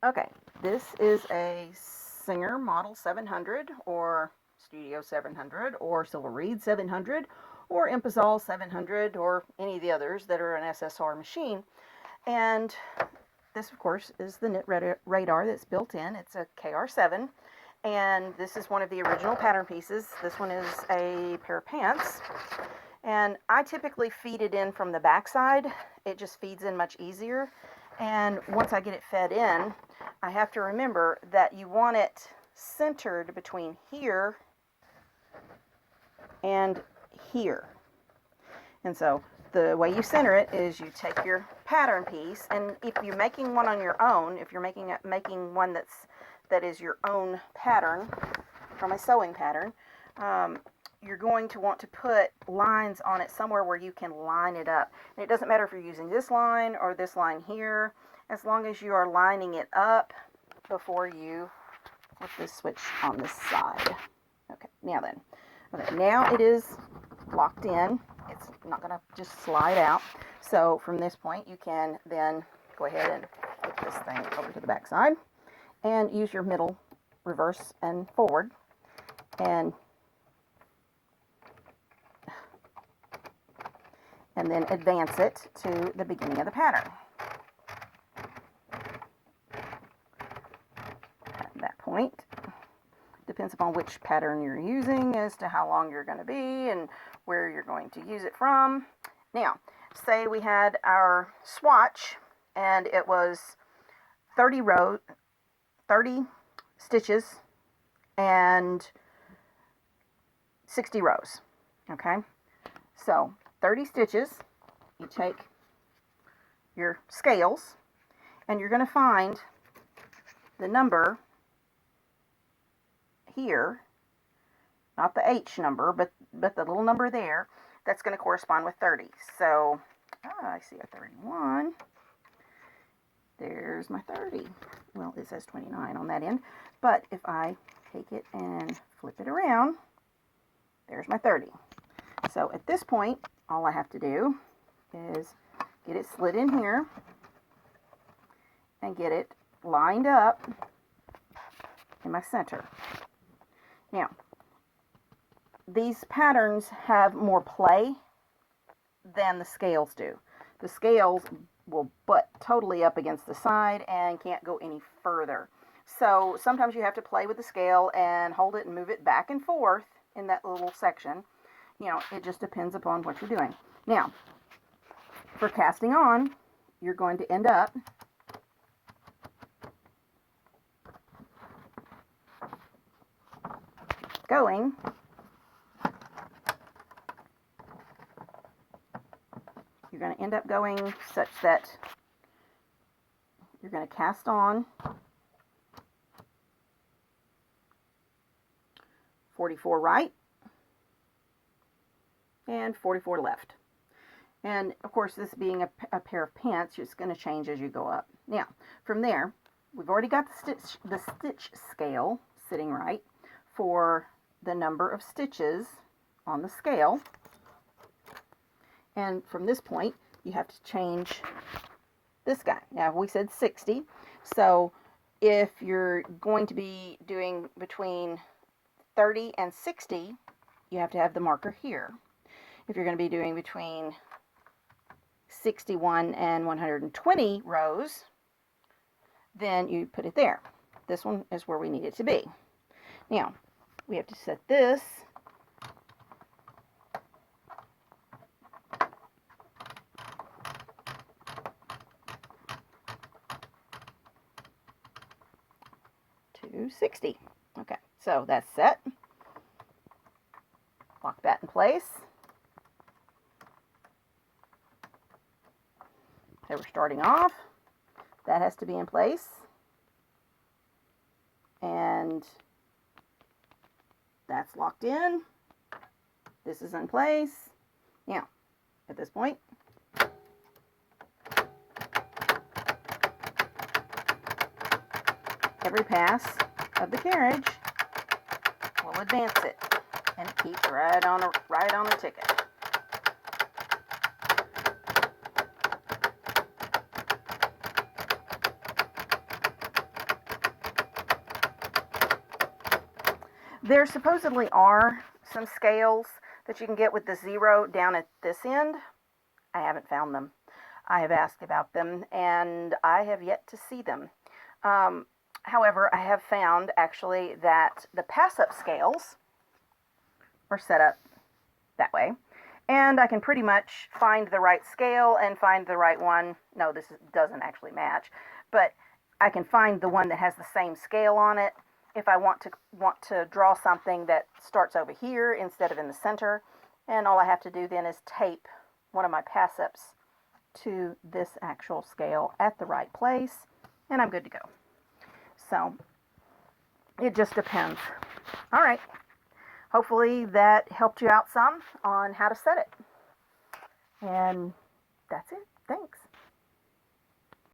Okay, this is a Singer Model 700 or Studio 700 or Silver Reed 700 or Impasol 700 or any of the others that are an SSR machine. And this, of course, is the knit radar that's built in. It's a KR7, and this is one of the original pattern pieces. This one is a pair of pants, and I typically feed it in from the back side. It just feeds in much easier. And once I get it fed in, I have to remember that you want it centered between here and here. And so the way you center it is you take your pattern piece, and if you're making one on your own, if you're making one that is your own pattern from a sewing pattern, you're going to want to put lines on it somewhere where you can line it up. And it doesn't matter if you're using this line or this line here, as long as you are lining it up before you flip this switch on this side. Okay, now then. Okay, now it is locked in. It's not going to just slide out. So from this point, you can then go ahead and flip this thing over to the back side and use your middle reverse and forward, and then advance it to the beginning of the pattern. At that point, depends upon which pattern you're using as to how long you're going to be and where you're going to use it from. Now, say we had our swatch and it was 30 stitches and 60 rows. Okay, so 30 stitches, you take your scales and you're going to find the number here, not the H number, but the little number there, that's going to correspond with 30. So, I see a 31. There's my 30. Well, it says 29 on that end, but if I take it and flip it around, there's my 30. So at this point, all I have to do is get it slid in here and get it lined up in my center. Now, these patterns have more play than the scales do. The scales will butt totally up against the side and can't go any further. So sometimes you have to play with the scale and hold it and move it back and forth in that little section. You know, it just depends upon what you're doing. Now, for casting on, you're going to end up going such that you're going to cast on 44 right and 44 left. And of course, this being a pair of pants, it's going to change as you go up. Now, from there, we've already got the stitch scale sitting right for the number of stitches on the scale. And from this point, you have to change this guy. Now, we said 60. So if you're going to be doing between 30 and 60, you have to have the marker here. If you're going to be doing between 61 and 120 rows, then you put it there. This one is where we need it to be. Now, we have to set this to 60. Okay, so that's set. Lock that in place. So we're starting off. That has to be in place. And that's locked in. This is in place. Now, at this point, every pass of the carriage will advance it, and it keeps right on the ticket. There supposedly are some scales that you can get with the 0 down at this end. I haven't found them. I have asked about them, and I have yet to see them. However, I have found actually that the pass-up scales are set up that way, and I can pretty much find the right scale and find the right one. No, this doesn't actually match, but I can find the one that has the same scale on it if I want to draw something that starts over here instead of in the center. And all I have to do then is tape one of my pass-ups to this actual scale at the right place, and I'm good to go. So it just depends. All right. Hopefully that helped you out some on how to set it. And that's it. Thanks.